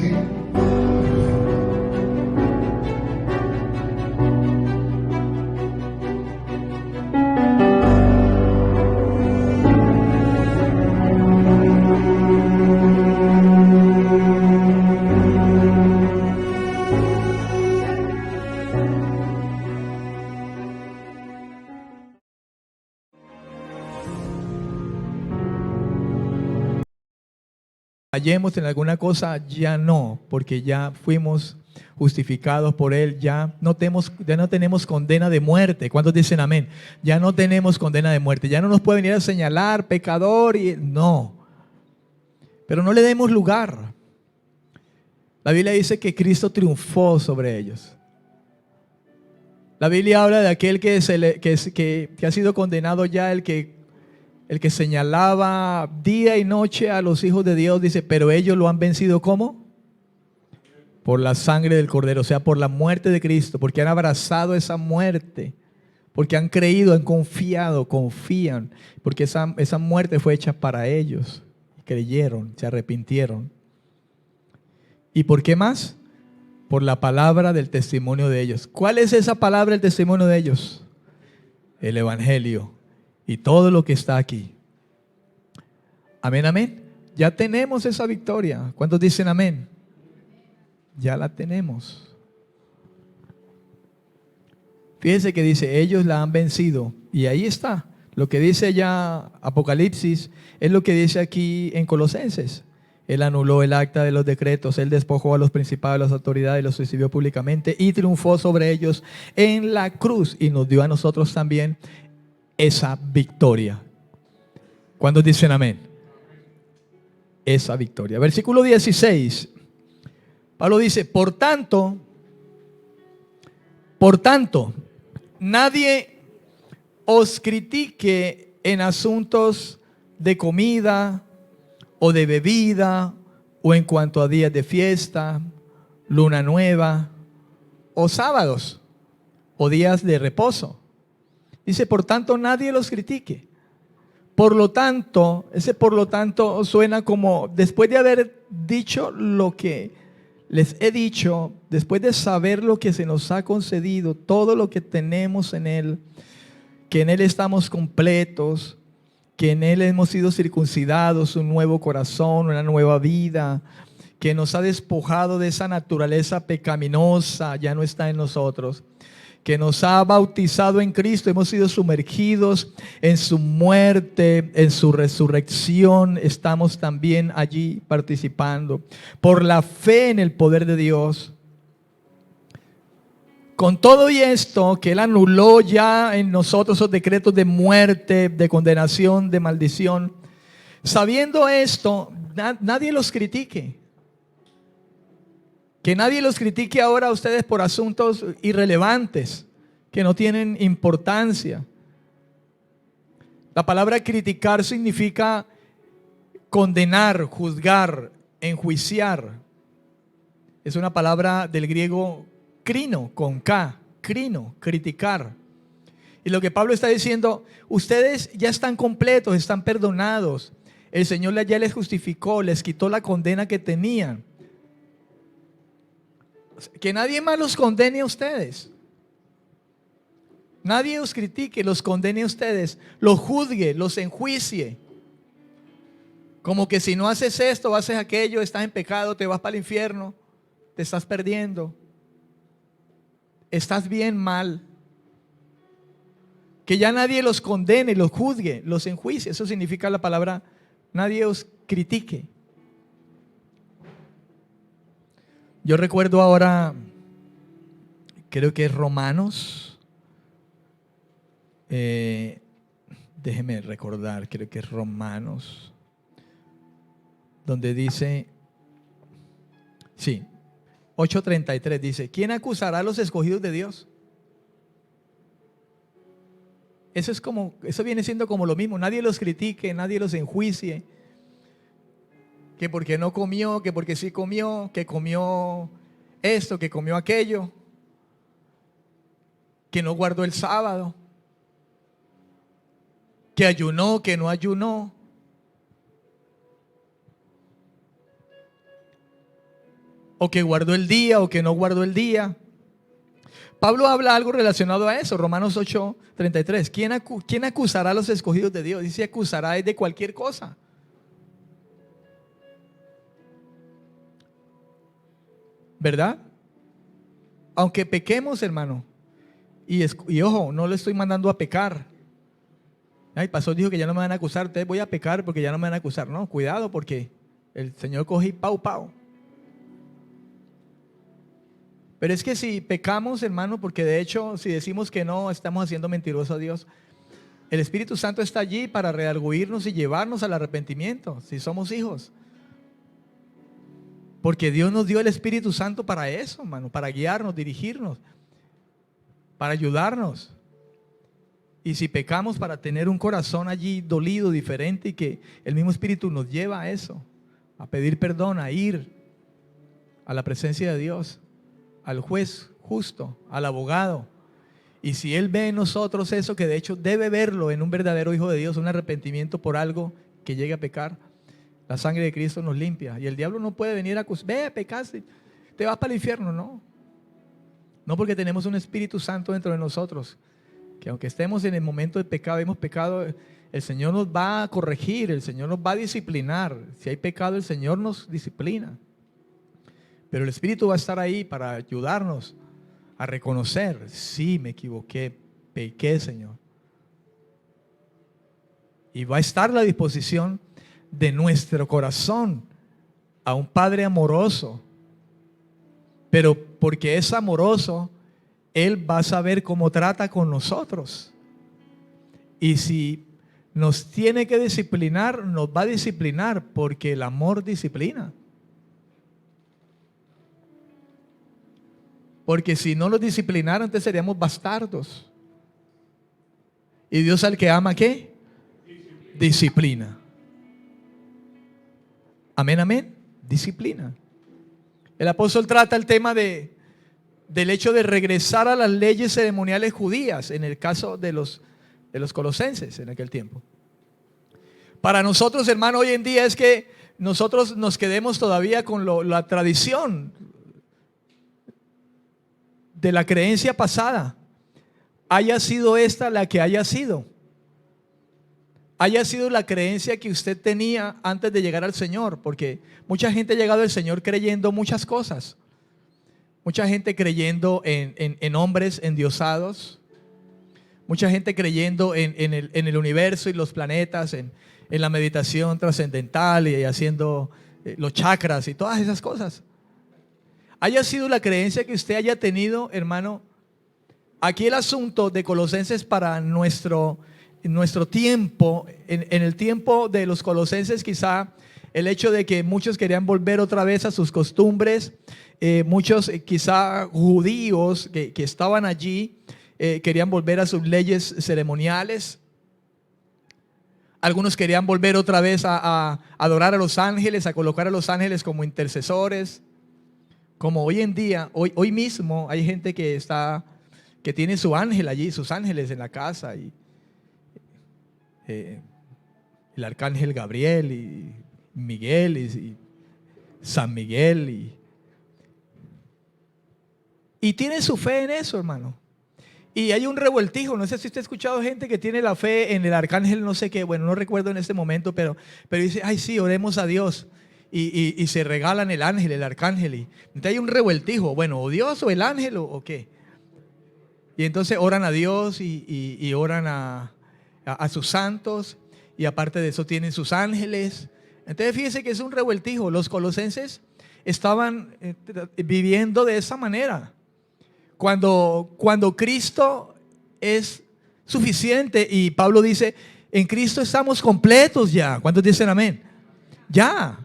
¿sí? Fallemos en alguna cosa, ya no, porque ya fuimos justificados por Él, ya no tenemos condena de muerte. ¿Cuántos dicen amén? Ya no tenemos condena de muerte, ya no nos puede venir a señalar pecador y no. Pero no le demos lugar. La Biblia dice que Cristo triunfó sobre ellos. La Biblia habla de aquel que ha sido condenado ya, el que señalaba día y noche a los hijos de Dios, dice, pero ellos lo han vencido ¿cómo? Por la sangre del Cordero, o sea, por la muerte de Cristo, porque han abrazado esa muerte, porque han creído, han confiado, confían, porque esa muerte fue hecha para ellos. Creyeron, se arrepintieron. ¿Y por qué más? Por la palabra del testimonio de ellos. ¿Cuál es esa palabra del testimonio de ellos? El Evangelio y todo lo que está aquí. Amén, amén. Ya tenemos esa victoria. ¿Cuántos dicen amén? Ya la tenemos. Fíjense que dice, ellos la han vencido. Y ahí está. Lo que dice ya Apocalipsis es lo que dice aquí en Colosenses. Él anuló el acta de los decretos, Él despojó a los principados, a las autoridades, los exhibió públicamente y triunfó sobre ellos en la cruz y nos dio a nosotros también esa victoria. ¿Cuántos dicen amén? Esa victoria. Versículo 16. Pablo dice, por tanto, nadie os critique en asuntos de comida o de bebida o en cuanto a días de fiesta, luna nueva o sábados o días de reposo. Dice, por tanto, nadie los critique. Por lo tanto, ese por lo tanto suena como, después de haber dicho lo que les he dicho, después de saber lo que se nos ha concedido, todo lo que tenemos en Él, que en Él estamos completos, que en Él hemos sido circuncidados, un nuevo corazón, una nueva vida, que nos ha despojado de esa naturaleza pecaminosa, ya no está en nosotros, que nos ha bautizado en Cristo, hemos sido sumergidos en su muerte, en su resurrección, estamos también allí participando, por la fe en el poder de Dios. Con todo y esto, que Él anuló ya en nosotros esos decretos de muerte, de condenación, de maldición, sabiendo esto, nadie los critique. Que nadie los critique ahora a ustedes por asuntos irrelevantes, que no tienen importancia. La palabra criticar significa condenar, juzgar, enjuiciar. Es una palabra del griego crino, con K, crino, criticar. Y lo que Pablo está diciendo, ustedes ya están completos, están perdonados. El Señor ya les justificó, les quitó la condena que tenían. Que nadie más los condene a ustedes. Nadie os critique, los condene a ustedes, los juzgue, los enjuicie. Como que si no haces esto o haces aquello, estás en pecado, te vas para el infierno, te estás perdiendo. Estás bien mal. Que ya nadie los condene, los juzgue, los enjuicie. Eso significa la palabra, nadie os critique. Yo recuerdo ahora, creo que es Romanos, déjeme recordar, creo que es Romanos, donde dice, sí, 8:33 dice, ¿quién acusará a los escogidos de Dios? Eso viene siendo como lo mismo, nadie los critique, nadie los enjuicie. Que porque no comió, que porque sí comió, que comió esto, que comió aquello, que no guardó el sábado, que ayunó, que no ayunó. o que guardó el día, o que no guardó el día. Pablo habla algo relacionado a eso, Romanos 8:33. ¿Quién acusará a los escogidos de Dios? Dice, acusará de cualquier cosa. ¿Verdad? Aunque pequemos, hermano. Y ojo, no le estoy mandando a pecar. Ay, el pastor dijo que ya no me van a acusar. Ustedes voy a pecar porque ya no me van a acusar. No, cuidado porque el Señor coge y pau, pau. Pero es que si pecamos, hermano, porque de hecho, si decimos que no, estamos haciendo mentiroso a Dios. El Espíritu Santo está allí para redarguirnos y llevarnos al arrepentimiento, si somos hijos. Porque Dios nos dio el Espíritu Santo para eso, hermano, para guiarnos, dirigirnos, para ayudarnos. Y si pecamos, para tener un corazón allí dolido, diferente, y que el mismo Espíritu nos lleva a eso, a pedir perdón, a ir a la presencia de Dios, al juez justo, al abogado. Y si Él ve en nosotros eso, que de hecho debe verlo en un verdadero hijo de Dios, un arrepentimiento por algo que llegue a pecar, la sangre de Cristo nos limpia. Y el diablo no puede venir a acusar, ve, pecaste, te vas para el infierno. No, no, porque tenemos un Espíritu Santo dentro de nosotros, que aunque estemos en el momento de pecado, hemos pecado, el Señor nos va a corregir, el Señor nos va a disciplinar. Si hay pecado, el Señor nos disciplina. Pero el Espíritu va a estar ahí para ayudarnos a reconocer, sí, me equivoqué, pequé, Señor. Y va a estar a la disposición de nuestro corazón a un Padre amoroso. Pero porque es amoroso, Él va a saber cómo trata con nosotros. Y si nos tiene que disciplinar, nos va a disciplinar, porque el amor disciplina. Porque si no los disciplinara, entonces seríamos bastardos. Y Dios al que ama, ¿qué? Disciplina. Amén, amén. Disciplina. El apóstol trata el tema del hecho de regresar a las leyes ceremoniales judías, en el caso de los colosenses en aquel tiempo. Para nosotros, hermano, hoy en día es que nosotros nos quedemos todavía con la tradición de la creencia pasada, haya sido esta la que haya sido la creencia que usted tenía antes de llegar al Señor, porque mucha gente ha llegado al Señor creyendo muchas cosas, mucha gente creyendo en hombres endiosados, mucha gente creyendo en el universo y los planetas, en la meditación trascendental y haciendo los chakras y todas esas cosas. Haya sido la creencia que usted haya tenido, hermano, aquí el asunto de Colosenses para nuestro tiempo, en el tiempo de los colosenses, quizá el hecho de que muchos querían volver otra vez a sus costumbres, muchos quizá judíos que estaban allí querían volver a sus leyes ceremoniales. Algunos querían volver otra vez a adorar a los ángeles, a colocar a los ángeles como intercesores. Como hoy en día, hoy mismo hay gente que tiene su ángel allí, sus ángeles en la casa, y el arcángel Gabriel y Miguel y San Miguel y tiene su fe en eso, hermano. Y hay un revueltijo. No sé si usted ha escuchado gente que tiene la fe en el arcángel no sé qué, bueno, no recuerdo en este momento, pero dice, ay sí, oremos a Dios. Y se regalan el ángel, el arcángel. Entonces hay un revueltijo. Bueno, o Dios o el ángel o qué. Y entonces oran a Dios y oran a sus santos. Y aparte de eso tienen sus ángeles. Entonces fíjese que es un revueltijo. Los colosenses estaban viviendo de esa manera. Cuando Cristo es suficiente, y Pablo dice, en Cristo estamos completos ya. ¿Cuántos dicen amén? Ya.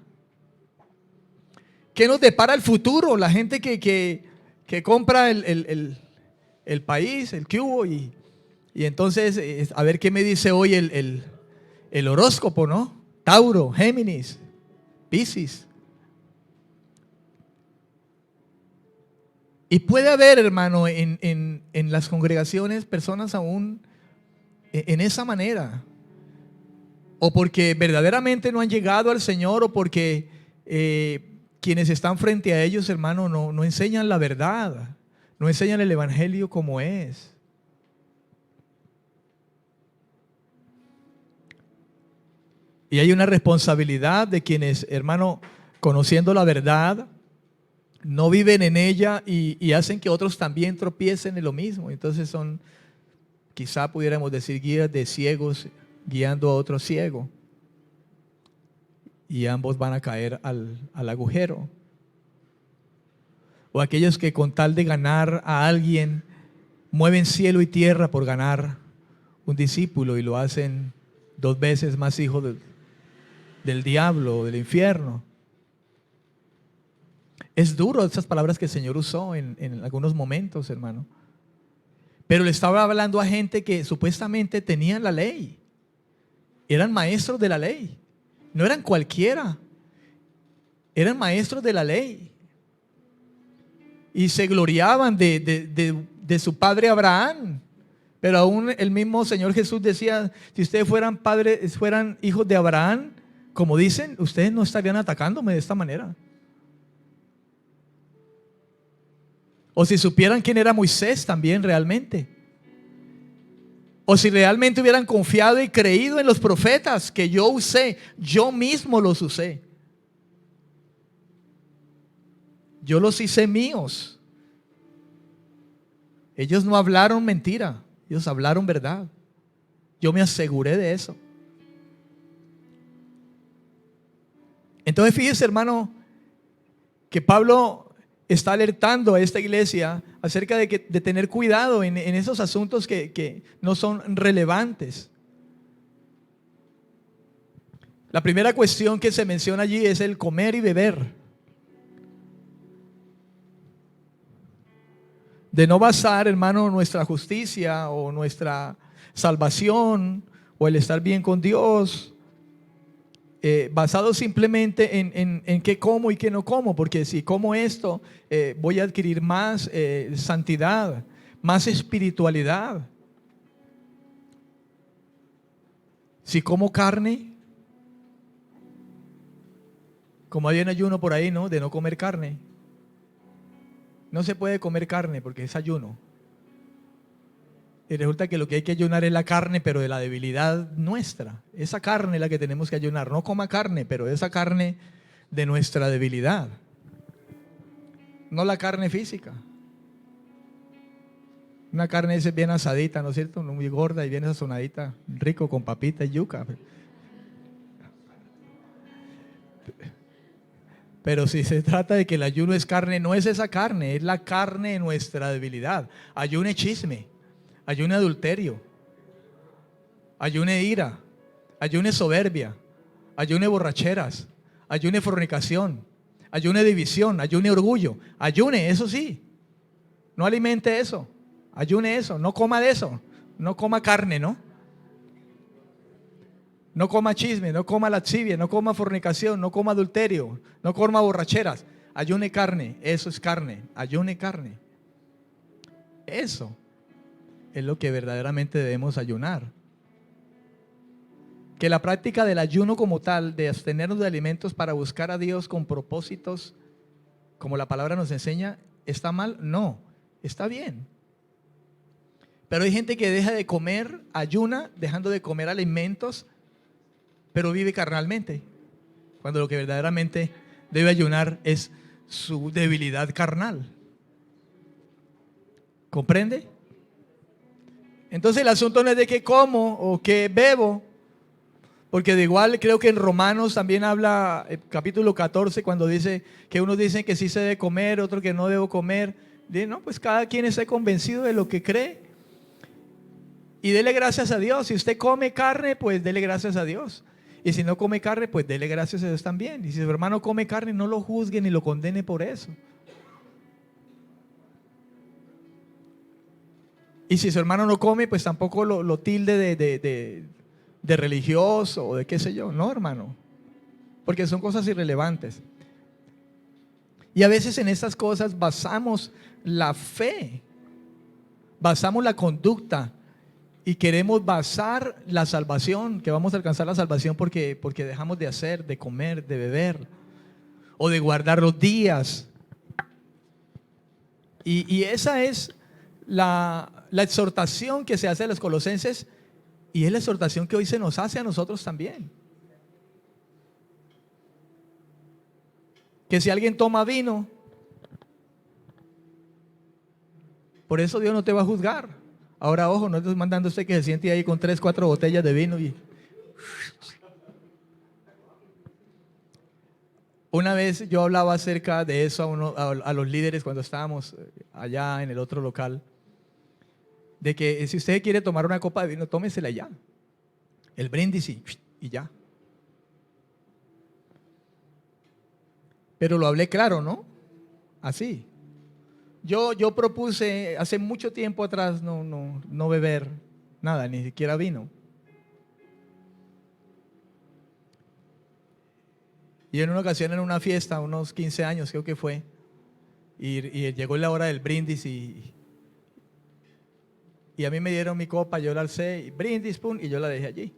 ¿Qué nos depara el futuro? La gente que compra el país, el cubo, y entonces a ver qué me dice hoy el horóscopo, ¿no? Tauro, Géminis, Piscis. Y puede haber, hermano, en las congregaciones personas aún en esa manera, o porque verdaderamente no han llegado al Señor, o porque quienes están frente a ellos, hermano, no enseñan la verdad, no enseñan el evangelio como es. Y hay una responsabilidad de quienes, hermano, conociendo la verdad, no viven en ella y hacen que otros también tropiecen en lo mismo. Entonces son, quizá pudiéramos decir, guías de ciegos guiando a otro ciego. Y ambos van a caer al agujero. O aquellos que con tal de ganar a alguien mueven cielo y tierra por ganar un discípulo y lo hacen 2 veces más hijo del diablo o del infierno. Es duro esas palabras que el Señor usó en algunos momentos, hermano. Pero le estaba hablando a gente que supuestamente tenían la ley. Eran maestros de la ley. No eran cualquiera. Eran maestros de la ley. Y se gloriaban de su padre Abraham. Pero aún el mismo Señor Jesús decía, si ustedes fueran hijos de Abraham, como dicen, ustedes no estarían atacándome de esta manera. O si supieran quién era Moisés también realmente. O si realmente hubieran confiado y creído en los profetas que yo usé, yo mismo los usé. Yo los hice míos. Ellos no hablaron mentira, ellos hablaron verdad. Yo me aseguré de eso. Entonces fíjese, hermano, que Pablo está alertando a esta iglesia acerca de tener cuidado en esos asuntos que no son relevantes. La primera cuestión que se menciona allí es el comer y beber. De no basar, hermano, nuestra justicia o nuestra salvación o el estar bien con Dios basado simplemente en qué como y qué no como, porque si como esto voy a adquirir más santidad, más espiritualidad. Si como carne, como hay un ayuno por ahí, ¿no? De no comer carne. No se puede comer carne porque es ayuno. Y resulta que lo que hay que ayunar es la carne, pero de la debilidad nuestra. Esa carne es la que tenemos que ayunar. No coma carne, pero esa carne de nuestra debilidad. No la carne física. Una carne es bien asadita, ¿no es cierto? No muy gorda y bien sazonadita, rico con papita y yuca. Pero si se trata de que el ayuno es carne, no es esa carne, es la carne de nuestra debilidad. Ayune chisme. Ayune adulterio, ayune ira, ayune soberbia, ayune borracheras, ayune fornicación, ayune división, ayune orgullo, ayune, eso sí, no alimente eso, ayune eso, no coma de eso, no coma carne, ¿no? No coma chisme, no coma lascivia, no coma fornicación, no coma adulterio, no coma borracheras, ayune carne, eso es carne, ayune carne, eso es lo que verdaderamente debemos ayunar. Que la práctica del ayuno como tal, de abstenernos de alimentos para buscar a Dios con propósitos, como la palabra nos enseña, ¿está mal? No, está bien. Pero hay gente que deja de comer, ayuna, dejando de comer alimentos, pero vive carnalmente. Cuando lo que verdaderamente debe ayunar es su debilidad carnal. ¿Comprende? Entonces el asunto no es de qué como o qué bebo, porque de igual creo que en Romanos también habla, capítulo 14, cuando dice que unos dicen que sí se debe comer, otros que no debo comer. No, pues cada quien esté convencido de lo que cree y dele gracias a Dios. Si usted come carne, pues dele gracias a Dios. Y si no come carne, pues dele gracias a Dios también. Y si su hermano come carne, no lo juzgue ni lo condene por eso. Y si su hermano no come, pues tampoco lo tilde de religioso o de qué sé yo. No, hermano. Porque son cosas irrelevantes. Y a veces en estas cosas basamos la fe, basamos la conducta y queremos basar la salvación, que vamos a alcanzar la salvación porque dejamos de hacer, de comer, de beber. o de guardar los días. Y esa es la exhortación que se hace a los colosenses, y es la exhortación que hoy se nos hace a nosotros también. Que si alguien toma vino, por eso Dios no te va a juzgar. Ahora, ojo, no estoy mandando a usted que se siente ahí con 3, 4 botellas de vino. Una vez yo hablaba acerca de eso a los líderes cuando estábamos allá en el otro local, de que si usted quiere tomar una copa de vino, tómesela ya. El brindis y ya. Pero lo hablé claro, ¿no? Así. Yo propuse hace mucho tiempo atrás no beber nada, ni siquiera vino. Y en una ocasión en una fiesta, unos 15 años creo que fue, y llegó la hora del brindis y a mí me dieron mi copa, yo la alcé, y brindis, pum, y yo la dejé allí.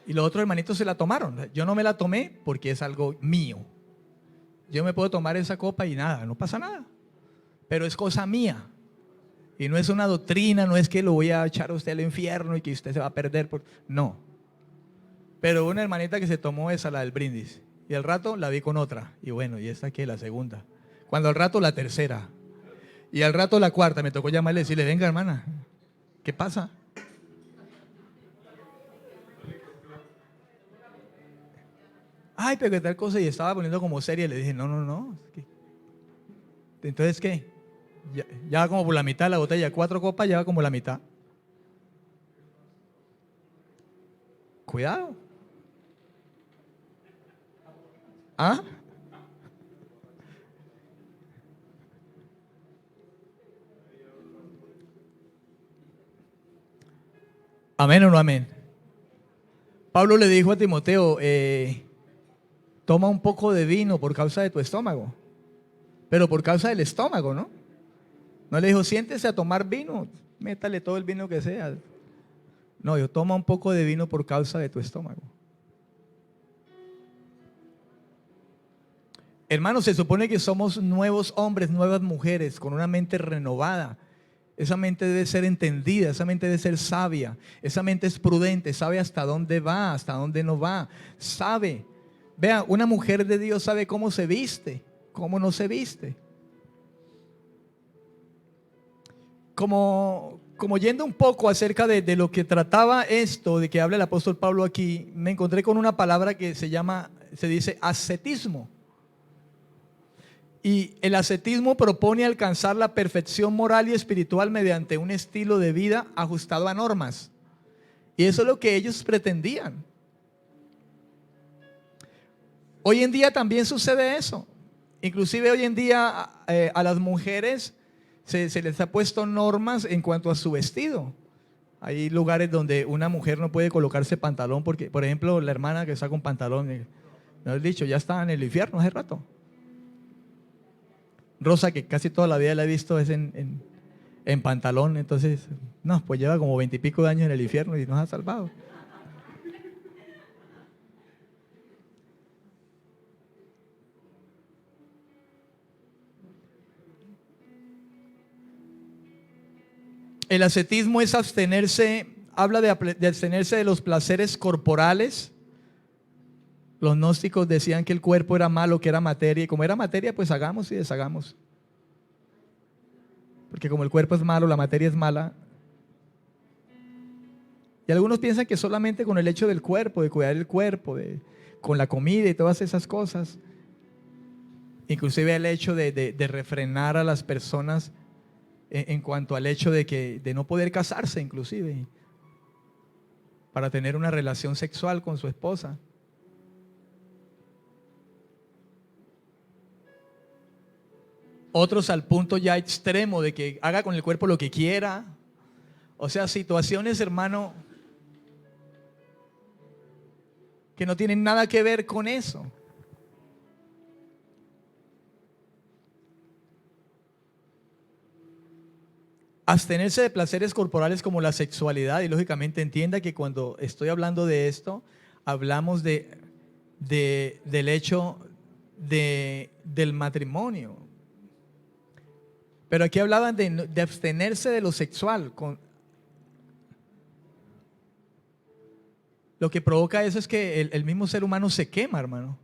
Y los otros hermanitos se la tomaron. Yo no me la tomé porque es algo mío. Yo me puedo tomar esa copa y nada, no pasa nada. Pero es cosa mía. Y no es una doctrina, no es que lo voy a echar a usted al infierno y que usted se va a perder. No. Pero una hermanita que se tomó esa, la del brindis. Y al rato la vi con otra. Y bueno, ¿y esta qué? La segunda. Cuando al rato la tercera. Y al rato la cuarta. Me tocó llamarle y decirle, venga hermana, ¿qué pasa? Ay, pero qué tal cosa. Y estaba poniendo como seria. Y le dije, no. Entonces, ¿qué? Ya va como por la mitad la botella. 4 copas, ya va como la mitad. Cuidado. ¿Ah? ¿Amén o no amén? Pablo le dijo a Timoteo, toma un poco de vino por causa de tu estómago. Pero por causa del estómago, ¿no? No le dijo, siéntese a tomar vino, métale todo el vino que sea. No, yo toma un poco de vino por causa de tu estómago. Hermanos, se supone que somos nuevos hombres, nuevas mujeres, con una mente renovada. Esa mente debe ser entendida, esa mente debe ser sabia, esa mente es prudente, sabe hasta dónde va, hasta dónde no va, sabe. Vea, una mujer de Dios sabe cómo se viste, cómo no se viste. Como yendo un poco acerca de lo que trataba esto, de que habla el apóstol Pablo aquí, me encontré con una palabra que se dice ascetismo. Y el ascetismo propone alcanzar la perfección moral y espiritual mediante un estilo de vida ajustado a normas. Y eso es lo que ellos pretendían. Hoy en día también sucede eso. Inclusive hoy en día a las mujeres se les ha puesto normas en cuanto a su vestido. Hay lugares donde una mujer no puede colocarse pantalón porque, por ejemplo, la hermana que está con pantalón, ¿no has dicho? Ya está en el infierno hace rato. Rosa, que casi toda la vida la he visto, es en pantalón, entonces, no, pues lleva como 20 y pico de años en el infierno y nos ha salvado. El ascetismo es abstenerse, habla de abstenerse de los placeres corporales. Los gnósticos decían que el cuerpo era malo, que era materia, y como era materia, pues hagamos y deshagamos. Porque como el cuerpo es malo, la materia es mala. Y algunos piensan que solamente con el hecho del cuerpo, de cuidar el cuerpo, con la comida y todas esas cosas, inclusive el hecho de refrenar a las personas en cuanto al hecho de no poder casarse, inclusive, para tener una relación sexual con su esposa. Otros al punto ya extremo de que haga con el cuerpo lo que quiera. O sea, situaciones, hermano, que no tienen nada que ver con eso. Abstenerse de placeres corporales como la sexualidad, y lógicamente entienda que cuando estoy hablando de esto, hablamos de del hecho del matrimonio. Pero aquí hablaban de abstenerse de lo sexual. Lo que provoca eso es que el mismo ser humano se quema, hermano.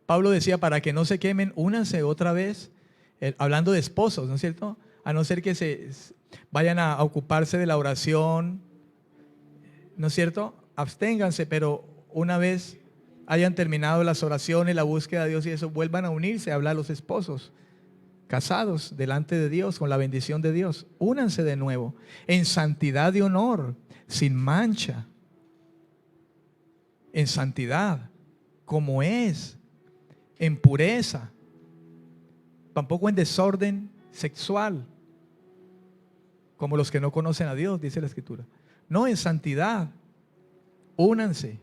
Pablo decía, para que no se quemen, únanse otra vez, hablando de esposos, ¿no es cierto? A no ser que se vayan a ocuparse de la oración, ¿no es cierto? Absténganse, pero una vez hayan terminado las oraciones, la búsqueda de Dios y eso, vuelvan a unirse, a hablar los esposos, casados delante de Dios, con la bendición de Dios. Únanse de nuevo, en santidad y honor, sin mancha, en santidad, como es, en pureza, tampoco en desorden sexual, como los que no conocen a Dios, dice la Escritura. No, en santidad, únanse.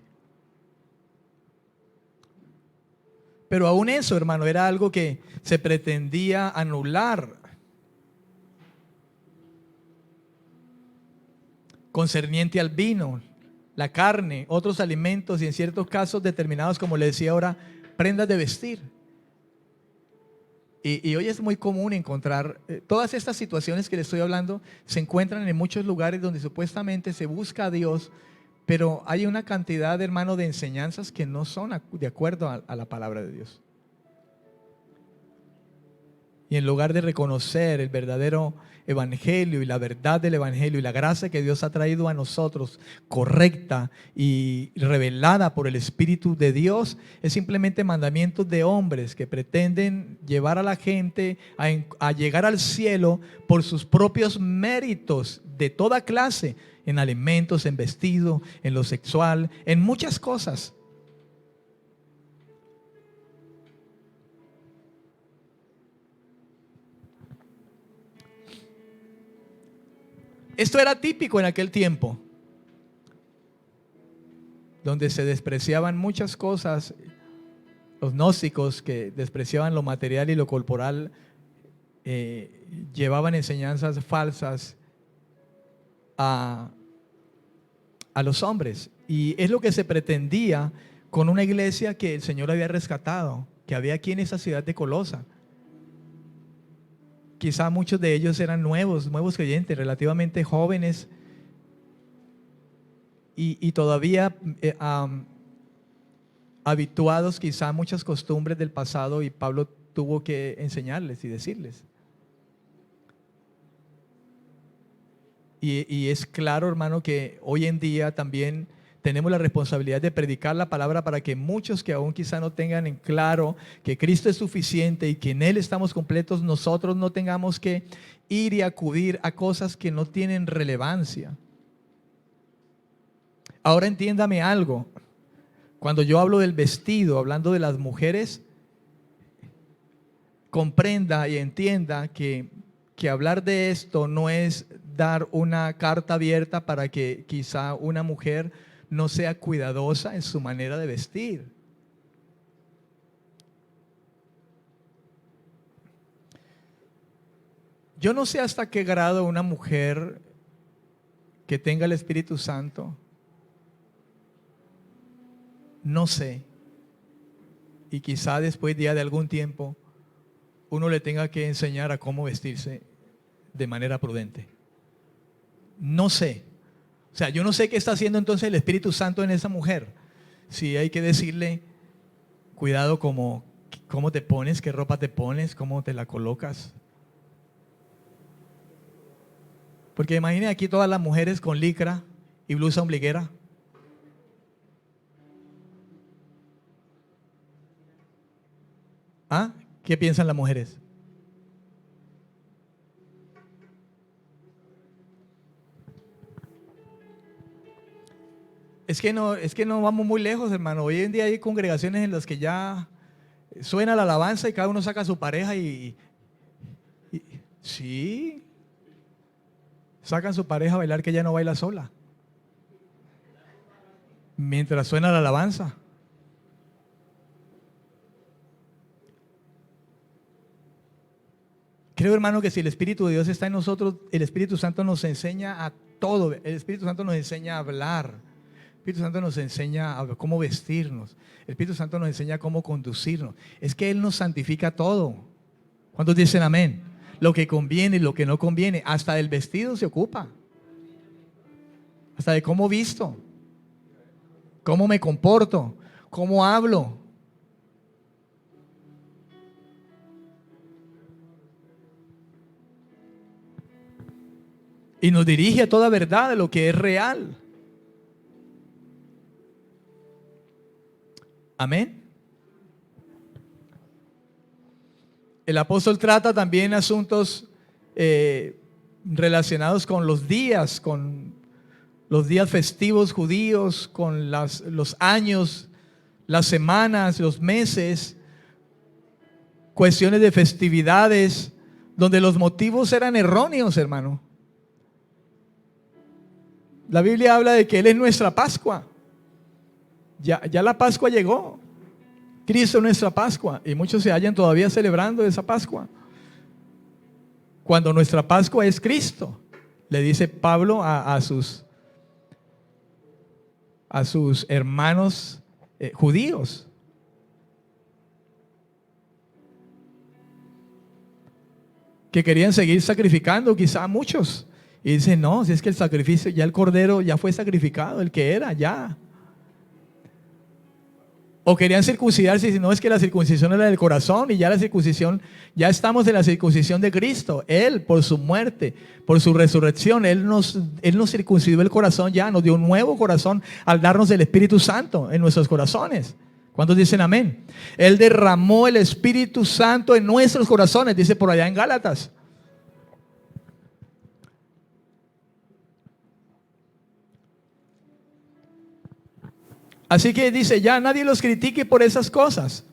Pero aún eso, hermano, era algo que se pretendía anular. Concerniente al vino, la carne, otros alimentos y en ciertos casos determinados, como le decía ahora, prendas de vestir. Y hoy es muy común encontrar, todas estas situaciones que le estoy hablando, se encuentran en muchos lugares donde supuestamente se busca a Dios, pero hay una cantidad, hermano, de enseñanzas que no son de acuerdo a la palabra de Dios. Y en lugar de reconocer el verdadero evangelio y la verdad del evangelio y la gracia que Dios ha traído a nosotros, correcta y revelada por el Espíritu de Dios, es simplemente mandamientos de hombres que pretenden llevar a la gente a llegar al cielo por sus propios méritos de toda clase, en alimentos, en vestido, en lo sexual, en muchas cosas. Esto era típico en aquel tiempo, donde se despreciaban muchas cosas. Los gnósticos, que despreciaban lo material y lo corporal, llevaban enseñanzas falsas a los hombres. Y es lo que se pretendía con una iglesia que el Señor había rescatado, que había aquí en esa ciudad de Colosa. Quizá muchos de ellos eran nuevos creyentes, relativamente jóvenes, y todavía habituados quizá a muchas costumbres del pasado, y Pablo tuvo que enseñarles y decirles. Y es claro, hermano, que hoy en día también tenemos la responsabilidad de predicar la palabra para que muchos que aún quizá no tengan en claro que Cristo es suficiente y que en Él estamos completos, nosotros no tengamos que ir y acudir a cosas que no tienen relevancia. Ahora entiéndame algo. Cuando yo hablo del vestido, hablando de las mujeres, comprenda y entienda que hablar de esto no es dar una carta abierta para que quizá una mujer no sea cuidadosa en su manera de vestir. Yo no sé hasta qué grado una mujer que tenga el Espíritu Santo, no sé, y quizá después ya de algún tiempo uno le tenga que enseñar a cómo vestirse de manera prudente. No sé. O sea, yo no sé qué está haciendo entonces el Espíritu Santo en esa mujer. Si hay que decirle, cuidado cómo te pones, qué ropa te pones, cómo te la colocas. Porque imaginen aquí todas las mujeres con licra y blusa ombliguera. ¿Ah? ¿Qué piensan las mujeres? Es que no vamos muy lejos, hermano. Hoy en día hay congregaciones en las que ya suena la alabanza y cada uno saca a su pareja y sí, sacan su pareja a bailar, que ella no baila sola mientras suena la alabanza. Creo, hermano, que si el Espíritu de Dios está en nosotros, el Espíritu Santo nos enseña a todo. El Espíritu Santo nos enseña a hablar. Espíritu Santo nos enseña a cómo vestirnos. El Espíritu Santo nos enseña cómo conducirnos. Es que Él nos santifica todo. ¿Cuántos dicen amén? Lo que conviene y lo que no conviene. Hasta del vestido se ocupa. Hasta de cómo visto. Cómo me comporto. Cómo hablo. Y nos dirige a toda verdad de lo que es real. Amén. El apóstol trata también asuntos relacionados con los días festivos judíos, con los años, las semanas, los meses, cuestiones de festividades, donde los motivos eran erróneos, hermano. La Biblia habla de que Él es nuestra Pascua. Ya la Pascua llegó. Cristo es nuestra Pascua. Y muchos se hallan todavía celebrando esa Pascua. Cuando nuestra Pascua es Cristo. Le dice Pablo a sus hermanos judíos. Que querían seguir sacrificando quizá a muchos. Y dice, no, si es que el sacrificio, ya el cordero ya fue sacrificado, el que era, ya. O querían circuncidarse y si no, es que la circuncisión era del corazón y ya la circuncisión, ya estamos en la circuncisión de Cristo. Él, por su muerte, por su resurrección, Él nos circuncidó el corazón ya, nos dio un nuevo corazón al darnos el Espíritu Santo en nuestros corazones. ¿Cuántos dicen amén? Él derramó el Espíritu Santo en nuestros corazones, dice por allá en Gálatas. Así que dice, ya nadie los critique por esas cosas.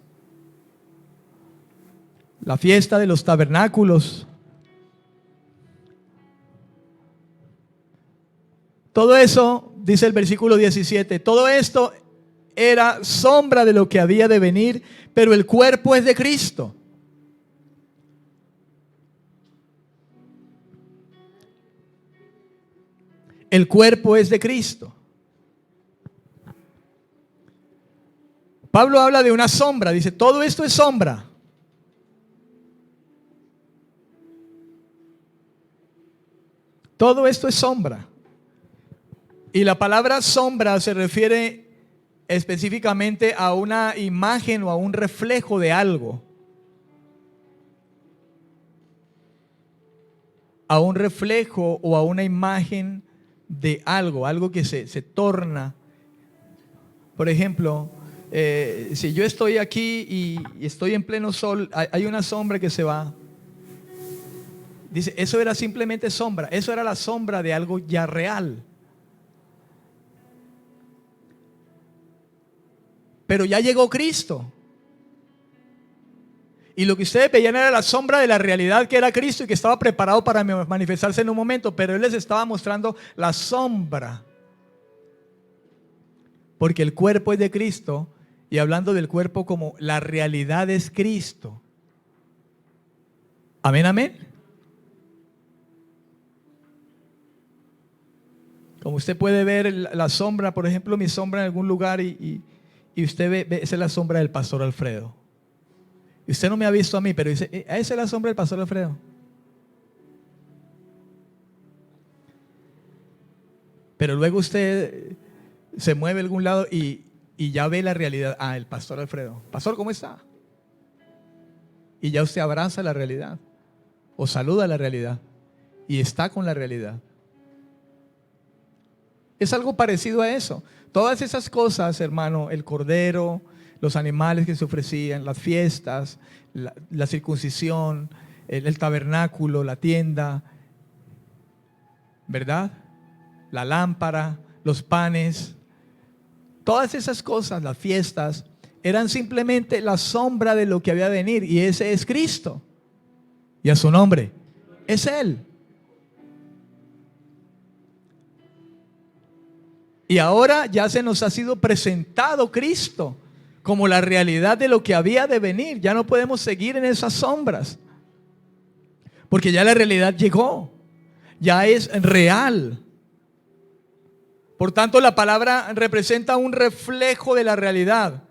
La fiesta de los tabernáculos. Todo eso, dice el versículo 17, todo esto era sombra de lo que había de venir, pero el cuerpo es de Cristo. El cuerpo es de Cristo. Pablo habla de una sombra, dice, todo esto es sombra. Todo esto es sombra. Y la palabra sombra se refiere específicamente a una imagen o a un reflejo de algo. A un reflejo o a una imagen de algo, algo que se torna. Por ejemplo, si yo estoy aquí y estoy en pleno sol, hay una sombra que se va. Dice, eso era simplemente sombra. Eso era la sombra de algo ya real. Pero ya llegó Cristo. Y lo que ustedes veían era la sombra de la realidad que era Cristo y que estaba preparado para manifestarse en un momento. Pero Él les estaba mostrando la sombra. Porque el cuerpo es de Cristo. Y hablando del cuerpo como la realidad es Cristo. Amén, amén. Como usted puede ver la sombra, por ejemplo, mi sombra en algún lugar y usted ve, esa es la sombra del pastor Alfredo. Y usted no me ha visto a mí, pero dice, esa es la sombra del pastor Alfredo. Pero luego usted se mueve a algún lado y ya ve la realidad. Ah, el pastor Alfredo. Pastor, ¿cómo está? Y ya usted abraza la realidad o saluda la realidad y está con la realidad. Es algo parecido a eso. Todas esas cosas, hermano, el cordero, los animales que se ofrecían, las fiestas, la circuncisión, el tabernáculo, la tienda, ¿verdad? La lámpara, los panes. Todas esas cosas, las fiestas, eran simplemente la sombra de lo que había de venir. Y ese es Cristo. Y a su nombre, es Él. Y ahora ya se nos ha sido presentado Cristo como la realidad de lo que había de venir. Ya no podemos seguir en esas sombras. Porque ya la realidad llegó. Ya es real. Por tanto, la palabra representa un reflejo de la realidad.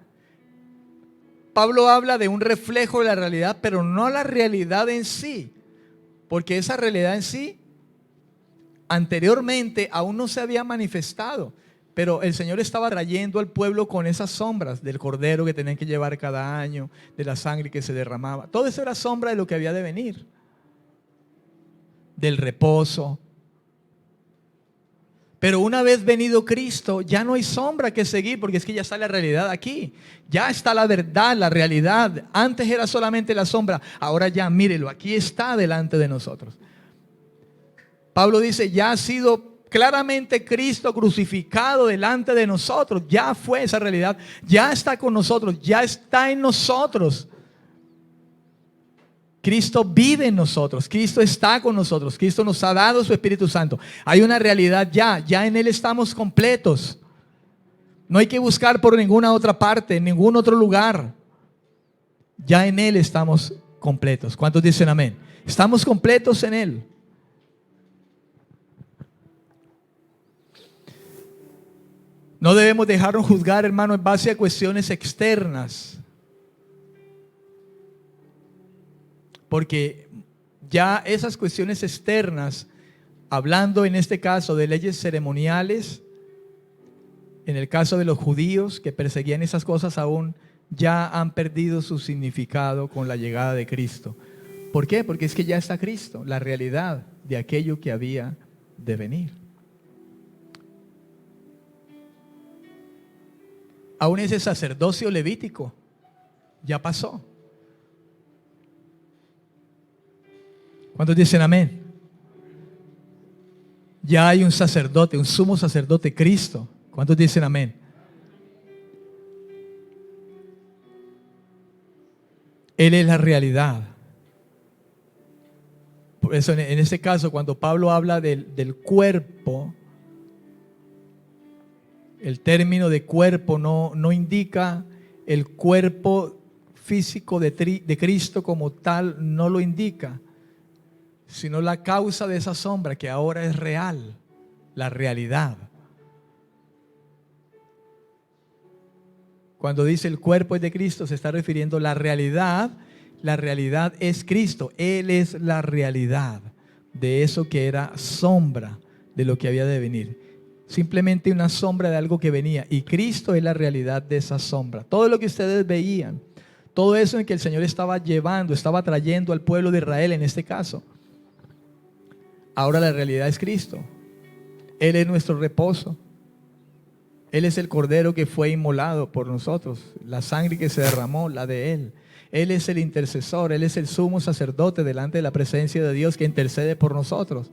Pablo habla de un reflejo de la realidad, pero no la realidad en sí, porque esa realidad en sí anteriormente aún no se había manifestado, pero el Señor estaba trayendo al pueblo con esas sombras del cordero que tenían que llevar cada año, de la sangre que se derramaba. Todo eso era sombra de lo que había de venir, del reposo. Pero una vez venido Cristo, ya no hay sombra que seguir, porque es que ya está la realidad aquí. Ya está la verdad, la realidad. Antes era solamente la sombra, ahora ya, mírelo, aquí está delante de nosotros. Pablo dice, ya ha sido claramente Cristo crucificado delante de nosotros. Ya fue esa realidad, ya está con nosotros, ya está en nosotros. Cristo vive en nosotros, Cristo está con nosotros, Cristo nos ha dado su Espíritu Santo. Hay una realidad ya en Él estamos completos. No hay que buscar por ninguna otra parte, en ningún otro lugar. Ya en Él estamos completos. ¿Cuántos dicen amén? Estamos completos en Él. No debemos dejarnos juzgar, hermano, en base a cuestiones externas. Porque ya esas cuestiones externas, hablando en este caso de leyes ceremoniales, en el caso de los judíos que perseguían esas cosas aún, ya han perdido su significado con la llegada de Cristo. ¿Por qué? Porque es que ya está Cristo, la realidad de aquello que había de venir. Aún ese sacerdocio levítico ya pasó. ¿Cuántos dicen amén? Ya hay un sacerdote, un sumo sacerdote, Cristo. ¿Cuántos dicen amén? Él es la realidad. Por eso en este caso, cuando Pablo habla del cuerpo, el término de cuerpo no indica el cuerpo físico de Cristo como tal, no lo indica, sino la causa de esa sombra que ahora es real, la realidad. Cuando dice el cuerpo es de Cristo, se está refiriendo a la realidad es Cristo. Él es la realidad de eso que era sombra de lo que había de venir. Simplemente una sombra de algo que venía, y Cristo es la realidad de esa sombra. Todo lo que ustedes veían, todo eso en que el Señor estaba llevando, estaba trayendo al pueblo de Israel en este caso, ahora la realidad es Cristo. Él es nuestro reposo. Él es el cordero que fue inmolado por nosotros, la sangre que se derramó, la de Él. Él es el intercesor, Él es el sumo sacerdote delante de la presencia de Dios que intercede por nosotros.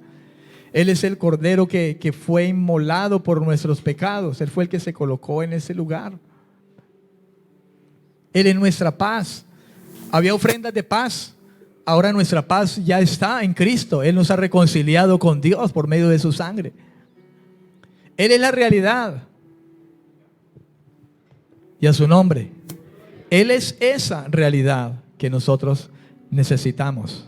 Él es el cordero que fue inmolado por nuestros pecados. Él fue el que se colocó en ese lugar. Él es nuestra paz. Había ofrendas de paz. Ahora nuestra paz ya está en Cristo. Él nos ha reconciliado con Dios por medio de su sangre. Él es la realidad. Y a su nombre. Él es esa realidad que nosotros necesitamos.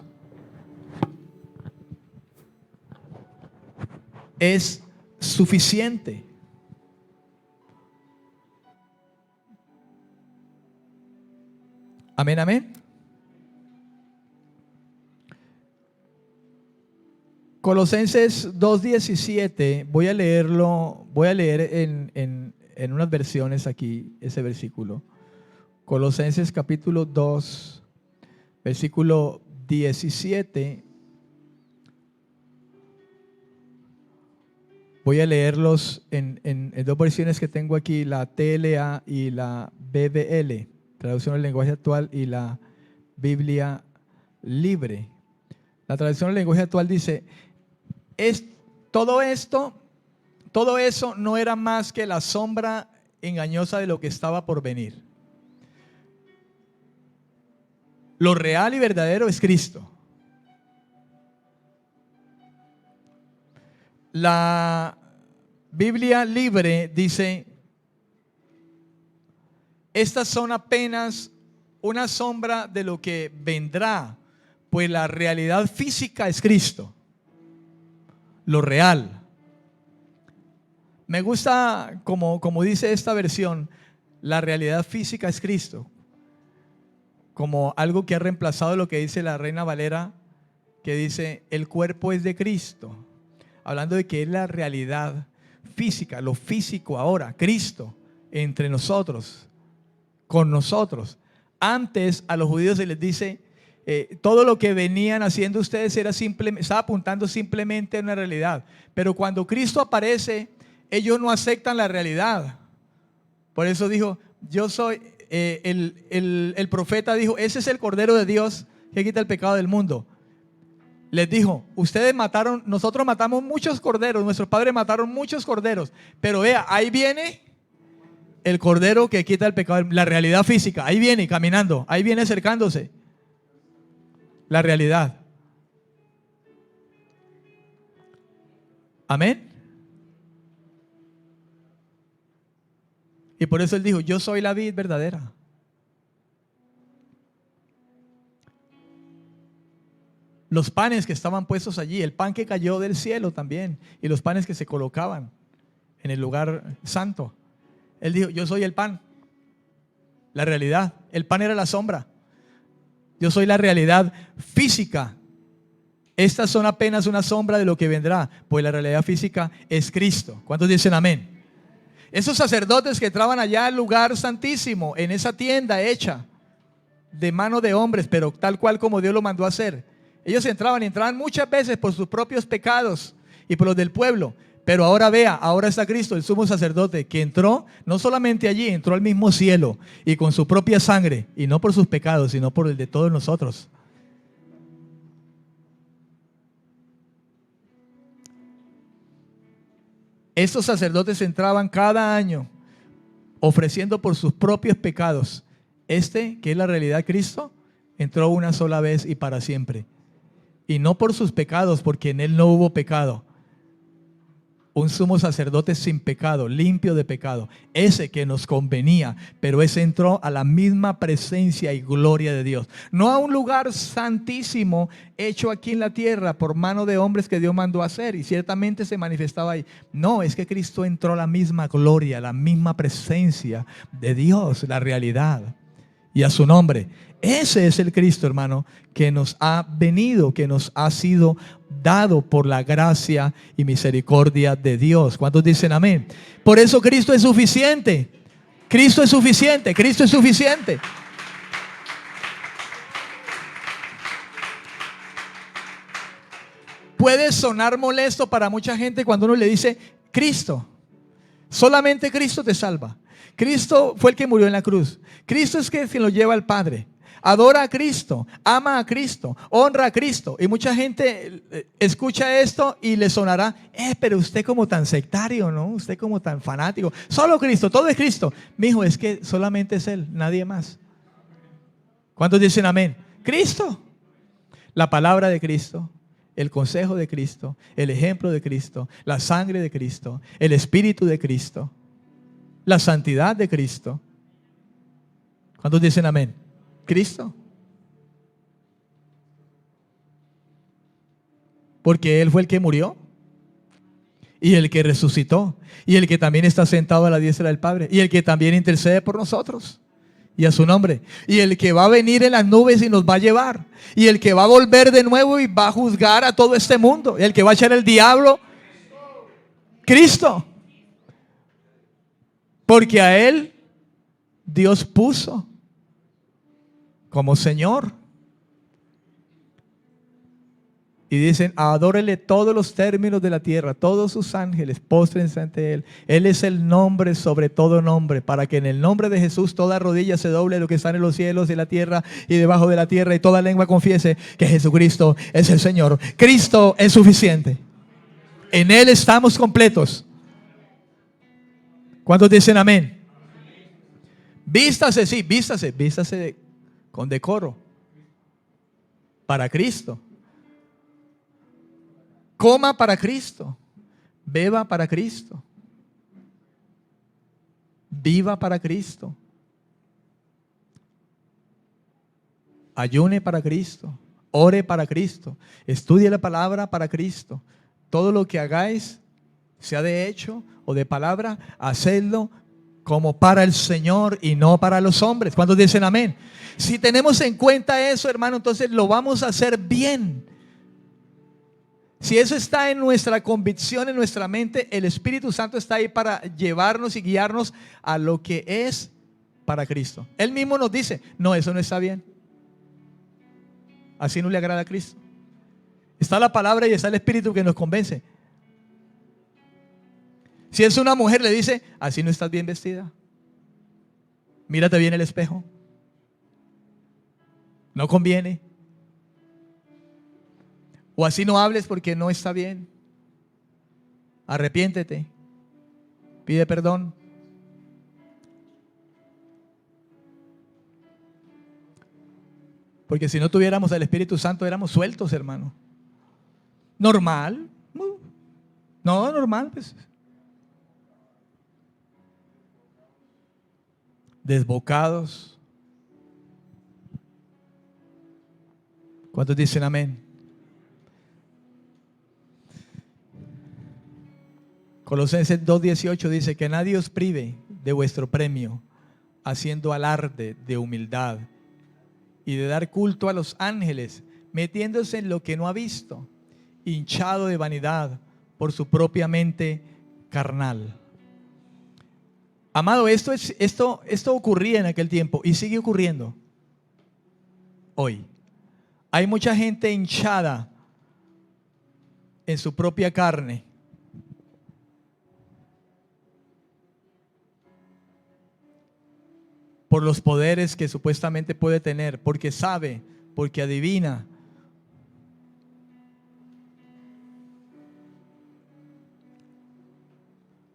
Es suficiente. Amén, amén. Colosenses 2:17, voy a leer en unas versiones aquí ese versículo. Colosenses capítulo 2, versículo 17. Voy a leerlos en dos versiones que tengo aquí, la TLA y la BBL, traducción del lenguaje actual, y la Biblia libre. La traducción del lenguaje actual dice, todo eso no era más que la sombra engañosa de lo que estaba por venir. Lo real y verdadero es Cristo. La Biblia libre dice, estas son apenas una sombra de lo que vendrá, pues la realidad física es Cristo, lo real. Me gusta como dice esta versión, la realidad física es Cristo, como algo que ha reemplazado lo que dice la Reina Valera, que dice el cuerpo es de Cristo, hablando de que es la realidad física, lo físico ahora, Cristo entre nosotros, con nosotros. Antes a los judíos se les dice, todo lo que venían haciendo ustedes estaba apuntando simplemente a una realidad, pero cuando Cristo aparece, ellos no aceptan la realidad. Por eso dijo, yo soy, el profeta dijo, ese es el Cordero de Dios que quita el pecado del mundo. Les dijo, ustedes mataron, nosotros matamos muchos corderos, nuestros padres mataron muchos corderos, pero vea, ahí viene el Cordero que quita el pecado, la realidad física, ahí viene caminando, ahí viene acercándose, la realidad. Amén. Y por eso él dijo, yo soy la vid verdadera. Los panes que estaban puestos allí, el pan que cayó del cielo también, y los panes que se colocaban en el lugar santo. Él dijo, yo soy el pan, la realidad. El pan era la sombra. Yo soy la realidad física. Estas son apenas una sombra de lo que vendrá, pues la realidad física es Cristo. ¿Cuántos dicen amén? Esos sacerdotes que entraban allá al lugar santísimo, en esa tienda hecha de mano de hombres, pero tal cual como Dios lo mandó a hacer. Ellos entraban muchas veces por sus propios pecados y por los del pueblo. Pero ahora vea, ahora está Cristo, el sumo sacerdote, que entró no solamente allí, entró al mismo cielo y con su propia sangre, y no por sus pecados, sino por el de todos nosotros. Estos sacerdotes entraban cada año ofreciendo por sus propios pecados. Este, que es la realidad Cristo, entró una sola vez y para siempre. Y no por sus pecados, porque en él no hubo pecado. Un sumo sacerdote sin pecado, limpio de pecado, ese que nos convenía, pero ese entró a la misma presencia y gloria de Dios, no a un lugar santísimo hecho aquí en la tierra por mano de hombres que Dios mandó a hacer y ciertamente se manifestaba ahí. No, es que Cristo entró a la misma gloria, la misma presencia de Dios, la realidad, y a su nombre. Ese es el Cristo, hermano, que nos ha venido, que nos ha sido dado por la gracia y misericordia de Dios. ¿Cuántos dicen amén? Por eso Cristo es suficiente. Cristo es suficiente. Cristo es suficiente. Puede sonar molesto para mucha gente cuando uno le dice Cristo. Solamente Cristo te salva. Cristo fue el que murió en la cruz. Cristo es quien lo lleva al Padre. Adora a Cristo, ama a Cristo, honra a Cristo. Y mucha gente escucha esto y le sonará, pero usted como tan sectario, ¿no? Usted como tan fanático. Solo Cristo, todo es Cristo. Mijo, es que solamente es Él, nadie más. ¿Cuántos dicen amén? Cristo. La palabra de Cristo, el consejo de Cristo, el ejemplo de Cristo, la sangre de Cristo, el Espíritu de Cristo, la santidad de Cristo. ¿Cuántos dicen amén? Cristo. Porque Él fue el que murió y el que resucitó y el que también está sentado a la diestra del Padre y el que también intercede por nosotros y a su nombre, y el que va a venir en las nubes y nos va a llevar, y el que va a volver de nuevo y va a juzgar a todo este mundo, y el que va a echar el diablo, Cristo. Porque a Él Dios puso como Señor. Y dicen, adórele todos los términos de la tierra, todos sus ángeles, póstrense ante Él. Él es el nombre sobre todo nombre, para que en el nombre de Jesús toda rodilla se doble, lo que está en los cielos y la tierra y debajo de la tierra, y toda lengua confiese que Jesucristo es el Señor. Cristo es suficiente. En Él estamos completos. ¿Cuántos dicen amén? Vístase, sí, vístase con decoro para Cristo. Coma para Cristo, beba para Cristo, viva para Cristo, ayune para Cristo, ore para Cristo, estudie la palabra para Cristo. Todo lo que hagáis, sea de hecho o de palabra, hacedlo como para el Señor y no para los hombres. ¿Cuántos dicen amén? Si tenemos en cuenta eso, hermano, entonces lo vamos a hacer bien. Si eso está en nuestra convicción, en nuestra mente, el Espíritu Santo está ahí para llevarnos y guiarnos a lo que es para Cristo. Él mismo nos dice, no, eso no está bien. Así no le agrada a Cristo. Está la palabra y está el Espíritu que nos convence. Si es una mujer, le dice, así no estás bien vestida. Mírate bien en el espejo. No conviene. O así no hables porque no está bien. Arrepiéntete. Pide perdón. Porque si no tuviéramos el Espíritu Santo, éramos sueltos, hermano. Normal. No, normal, pues. Desbocados. ¿Cuántos dicen amén? Colosenses 2:18 dice que nadie os prive de vuestro premio, haciendo alarde de humildad y de dar culto a los ángeles, metiéndose en lo que no ha visto, hinchado de vanidad por su propia mente carnal. Amado, esto ocurría en aquel tiempo y sigue ocurriendo hoy. Hay mucha gente hinchada en su propia carne. Por los poderes que supuestamente puede tener, porque sabe, porque adivina.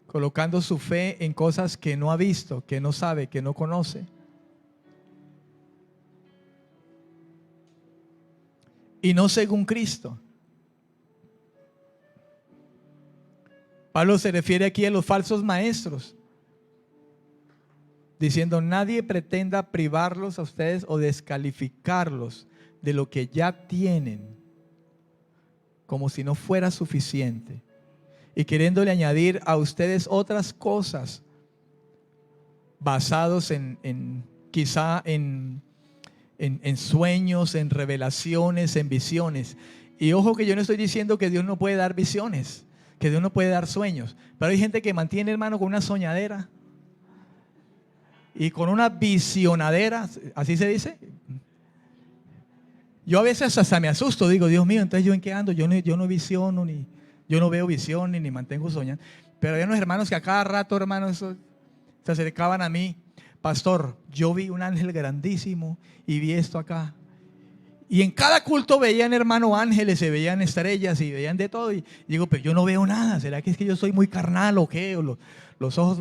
Colocando su fe en cosas que no ha visto, que no sabe, que no conoce. Y no según Cristo. Pablo se refiere aquí a los falsos maestros, diciendo, nadie pretenda privarlos a ustedes o descalificarlos de lo que ya tienen, como si no fuera suficiente, y queriéndole añadir a ustedes otras cosas, basados quizá en sueños, en revelaciones, en visiones. Y ojo que yo no estoy diciendo que Dios no puede dar visiones, que Dios no puede dar sueños, pero hay gente que mantiene, hermano, con una soñadera y con una visionadera, ¿así se dice? Yo a veces hasta me asusto, digo, Dios mío, entonces ¿yo en qué ando? Yo no visiono, yo no veo visiones, ni mantengo soñando. Pero hay unos hermanos que a cada rato, hermanos, se acercaban a mí. Pastor, yo vi un ángel grandísimo y vi esto acá. Y en cada culto veían, hermano, ángeles, se veían estrellas y veían de todo. Y digo, pero yo no veo nada. ¿Será que es que yo soy muy carnal o qué? O los ojos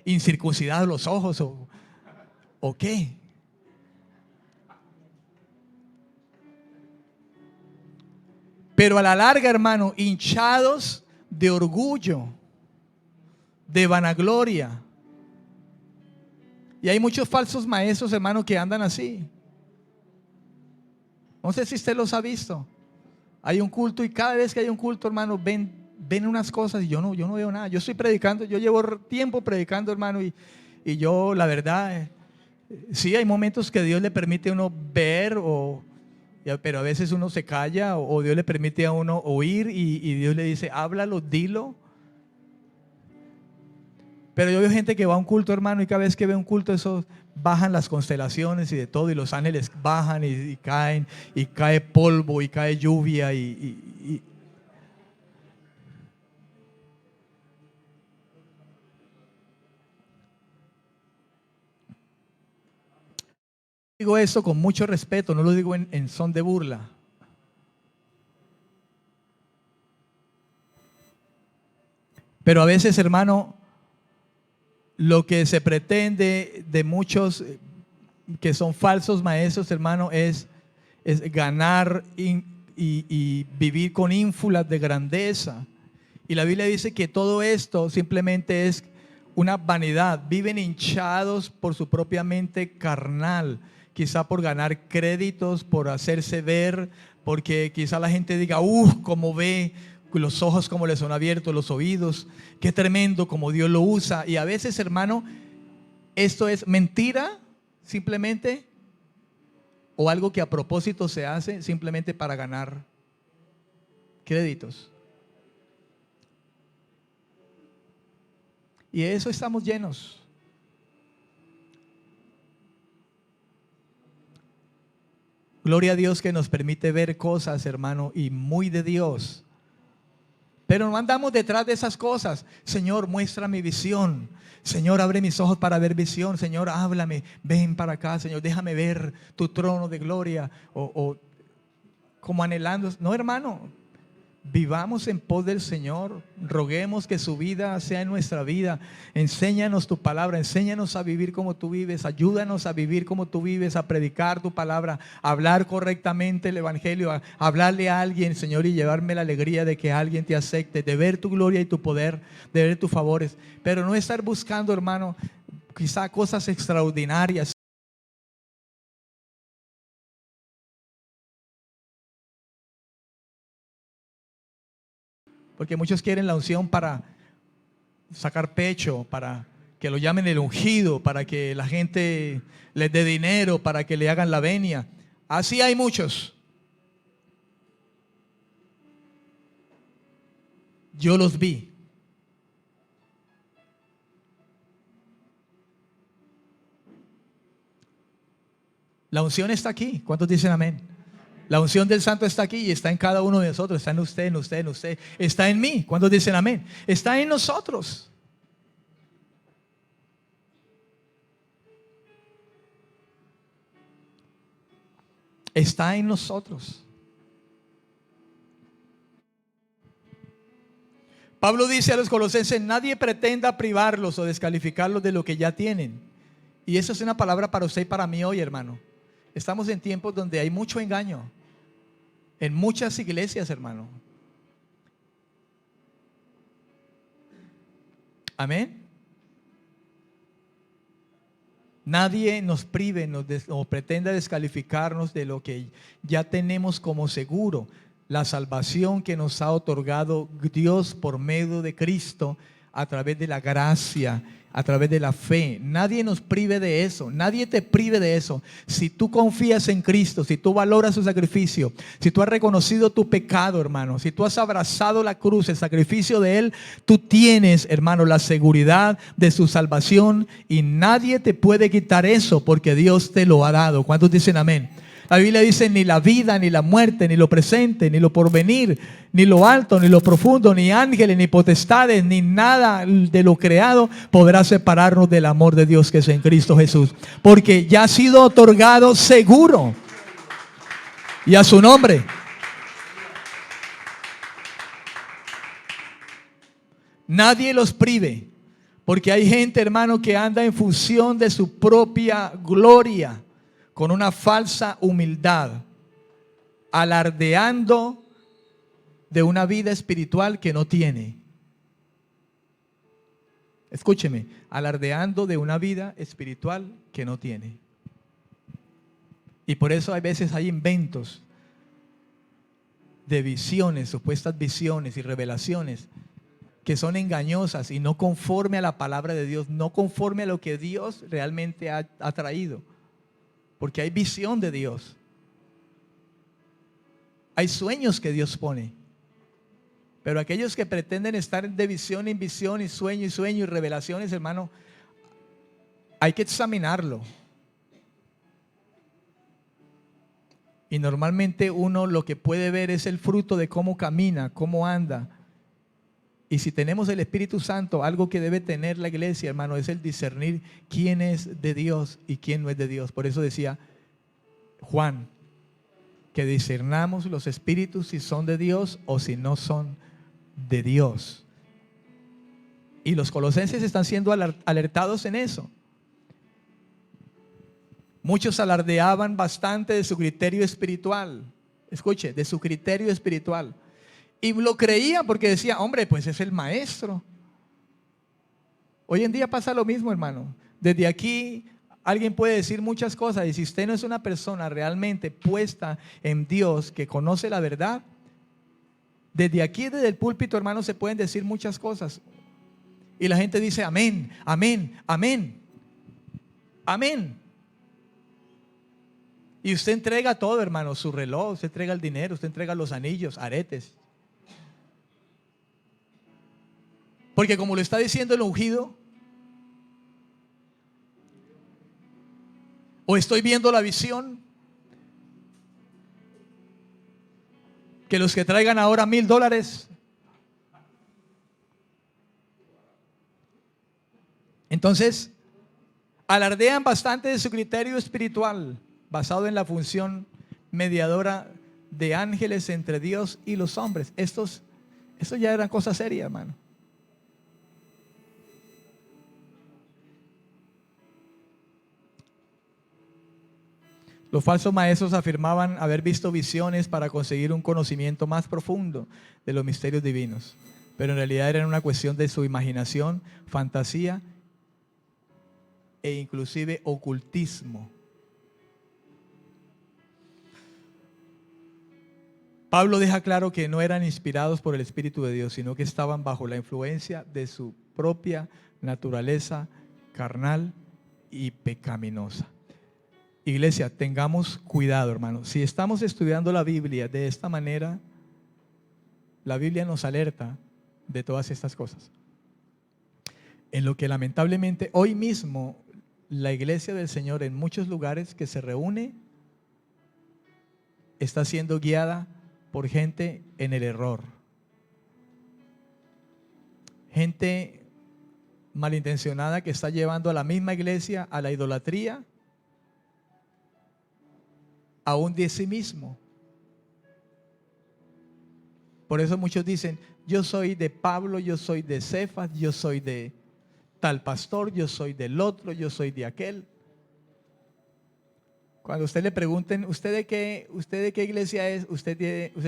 incircuncidados, los ojos o qué. Pero a la larga, hermano, hinchados de orgullo, de vanagloria. Y hay muchos falsos maestros, hermano, que andan así. No sé si usted los ha visto. Hay un culto y cada vez que hay un culto, hermano, ven unas cosas y yo no veo nada. Yo estoy predicando, yo llevo tiempo predicando, hermano, y yo, la verdad, sí hay momentos que Dios le permite a uno ver, pero a veces uno se calla o Dios le permite a uno oír y Dios le dice, háblalo, dilo. Pero yo veo gente que va a un culto, hermano, y cada vez que ve un culto, eso bajan las constelaciones y de todo, y los ángeles bajan y caen, y cae polvo, y cae lluvia, Digo esto con mucho respeto, no lo digo en son de burla. Pero a veces, hermano, lo que se pretende de muchos que son falsos maestros, hermano, es ganar y vivir con ínfulas de grandeza. Y la Biblia dice que todo esto simplemente es una vanidad. Viven hinchados por su propia mente carnal, quizá por ganar créditos, por hacerse ver, porque quizá la gente diga, cómo ve, los ojos como les son abiertos, los oídos. Qué tremendo como Dios lo usa. Y a veces, hermano, esto es mentira simplemente, o algo que a propósito se hace simplemente para ganar créditos. Y de eso estamos llenos. Gloria a Dios que nos permite ver cosas, hermano, y muy de Dios. Pero no andamos detrás de esas cosas. Señor, muestra mi visión. Señor, abre mis ojos para ver visión. Señor, háblame. Ven para acá, Señor. Déjame ver tu trono de gloria. O como anhelando. No, hermano. Vivamos en pos del Señor. Roguemos que su vida sea en nuestra vida. Enséñanos tu palabra. Enséñanos a vivir como tú vives. Ayúdanos a vivir como tú vives. A predicar tu palabra. A hablar correctamente el evangelio. A hablarle a alguien, Señor, y llevarme la alegría de que alguien te acepte. De ver tu gloria y tu poder. De ver tus favores. Pero no estar buscando, hermano, quizá cosas extraordinarias. Porque muchos quieren la unción para sacar pecho, para que lo llamen el ungido, para que la gente les dé dinero, para que le hagan la venia. Así hay muchos. Yo los vi. La unción está aquí. ¿Cuántos dicen amén? La unción del Santo está aquí y está en cada uno de nosotros. Está en usted, en usted, en usted. Está en mí. ¿Cuántos dicen amén? Está en nosotros. Está en nosotros. Pablo dice a los colosenses: nadie pretenda privarlos o descalificarlos de lo que ya tienen. Y eso es una palabra para usted y para mí hoy, hermano. Estamos en tiempos donde hay mucho engaño. En muchas iglesias, hermano. Amén. Nadie nos prive o pretenda descalificarnos de lo que ya tenemos como seguro. La salvación que nos ha otorgado Dios por medio de Cristo, a través de la gracia, a través de la fe. Nadie nos prive de eso. Nadie te prive de eso. Si tú confías en Cristo, si tú valoras su sacrificio, si tú has reconocido tu pecado, hermano, si tú has abrazado la cruz, el sacrificio de Él, tú tienes, hermano, la seguridad de su salvación y nadie te puede quitar eso porque Dios te lo ha dado. ¿Cuántos dicen amén? La Biblia dice: ni la vida, ni la muerte, ni lo presente, ni lo porvenir, ni lo alto, ni lo profundo, ni ángeles, ni potestades, ni nada de lo creado podrá separarnos del amor de Dios que es en Cristo Jesús. Porque ya ha sido otorgado seguro. Y a su nombre. Nadie los prive. Porque hay gente, hermano, que anda en función de su propia gloria, con una falsa humildad, alardeando de una vida espiritual que no tiene. Escúcheme, alardeando de una vida espiritual que no tiene. Y por eso hay veces hay inventos de visiones, supuestas visiones y revelaciones que son engañosas y no conforme a la palabra de Dios, no conforme a lo que Dios realmente ha traído. Porque hay visión de Dios. Hay sueños que Dios pone. Pero aquellos que pretenden estar de visión en visión y sueño y revelaciones, hermano, hay que examinarlo. Y normalmente uno lo que puede ver es el fruto de cómo camina, cómo anda. Y si tenemos el Espíritu Santo, algo que debe tener la iglesia, hermano, es el discernir quién es de Dios y quién no es de Dios. Por eso decía Juan, que discernamos los espíritus si son de Dios o si no son de Dios. Y los colosenses están siendo alertados en eso. Muchos alardeaban bastante de su criterio espiritual. Escuche, de su criterio espiritual. Y lo creía porque decía: hombre, pues es el maestro. Hoy en día pasa lo mismo, hermano. Desde aquí alguien puede decir muchas cosas, y si usted no es una persona realmente puesta en Dios, que conoce la verdad, Desde aquí, desde el púlpito, hermanos, se pueden decir muchas cosas. Y la gente dice amén, amén, amén, amén. Y usted entrega todo, hermano, su reloj, usted entrega el dinero, usted entrega los anillos, aretes. Porque como lo está diciendo el ungido, o estoy viendo la visión, que los que traigan ahora $1,000, entonces alardean bastante de su criterio espiritual, basado en la función mediadora de ángeles entre Dios y los hombres. Esto ya eran cosas serias, hermano. Los falsos maestros afirmaban haber visto visiones para conseguir un conocimiento más profundo de los misterios divinos, pero en realidad era una cuestión de su imaginación, fantasía e inclusive ocultismo. Pablo deja claro que no eran inspirados por el Espíritu de Dios, sino que estaban bajo la influencia de su propia naturaleza carnal y pecaminosa. Iglesia, tengamos cuidado, hermano. Si estamos estudiando la Biblia de esta manera, la Biblia nos alerta de todas estas cosas. En lo que lamentablemente hoy mismo la iglesia del Señor en muchos lugares que se reúne está siendo guiada por gente en el error. Gente malintencionada que está llevando a la misma iglesia a la idolatría, aún de sí mismo. Por eso muchos dicen, yo soy de Pablo, yo soy de Cefas, yo soy de tal pastor, yo soy del otro, yo soy de aquel. Cuando usted le pregunten, ¿usted de qué iglesia es? Usted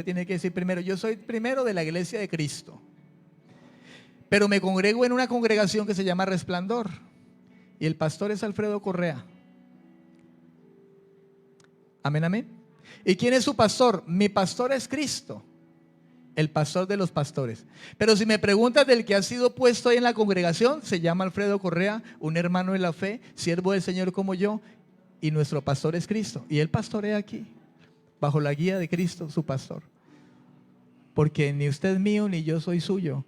tiene que decir primero, yo soy primero de la iglesia de Cristo, pero me congrego en una congregación que se llama Resplandor y el pastor es Alfredo Correa. Amén, amén. ¿Y quién es su pastor? Mi pastor es Cristo, el pastor de los pastores. Pero si me preguntas del que ha sido puesto ahí en la congregación, se llama Alfredo Correa, un hermano de la fe, siervo del Señor como yo, y nuestro pastor es Cristo. Y él pastorea aquí, bajo la guía de Cristo, su pastor. Porque ni usted es mío, ni yo soy suyo.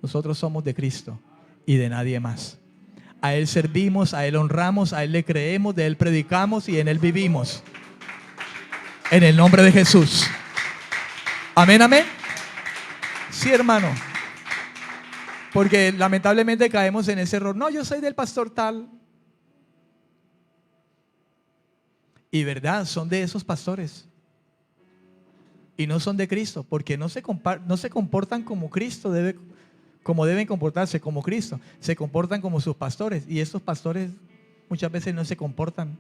Nosotros somos de Cristo y de nadie más. A Él servimos, a Él honramos, a Él le creemos, de Él predicamos y en Él vivimos. En el nombre de Jesús. Amén, amén. Sí, hermano. Porque lamentablemente caemos en ese error. No, yo soy del pastor tal. Y verdad, son de esos pastores. Y no son de Cristo, porque no se comportan como Cristo como deben comportarse, como Cristo. Se comportan como sus pastores. Y estos pastores muchas veces no se comportan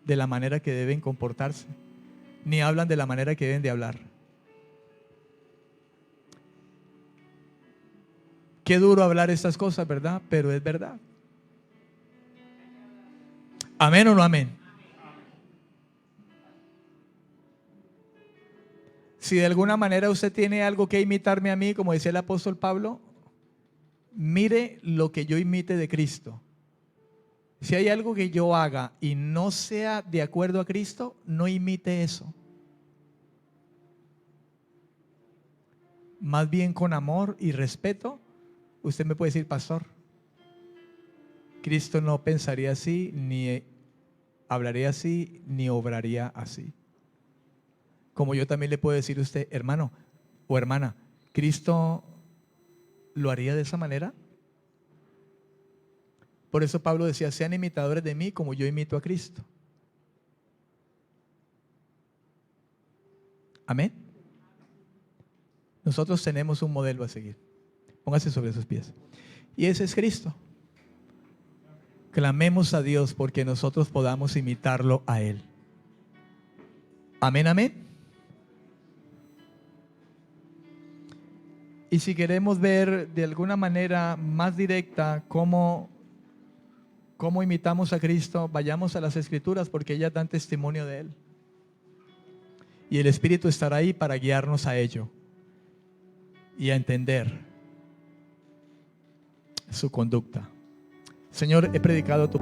de la manera que deben comportarse, ni hablan de la manera que deben de hablar. Qué duro hablar estas cosas, ¿verdad? Pero es verdad. ¿Amén o no amén? Si de alguna manera usted tiene algo que imitarme a mí, como decía el apóstol Pablo, mire lo que yo imite de Cristo. Si hay algo que yo haga y no sea de acuerdo a Cristo, no imite eso. Más bien con amor y respeto, usted me puede decir, pastor, Cristo no pensaría así, ni hablaría así, ni obraría así. Como yo también le puedo decir a usted, hermano o hermana, ¿Cristo lo haría de esa manera? Por eso Pablo decía, sean imitadores de mí como yo imito a Cristo. Amén. Nosotros tenemos un modelo a seguir. Póngase sobre sus pies. Y ese es Cristo. Clamemos a Dios porque nosotros podamos imitarlo a Él. Amén, amén. Y si queremos ver de alguna manera más directa cómo imitamos a Cristo, vayamos a las Escrituras porque ellas dan testimonio de Él. Y el Espíritu estará ahí para guiarnos a ello. y a entender su conducta. Señor, he predicado tu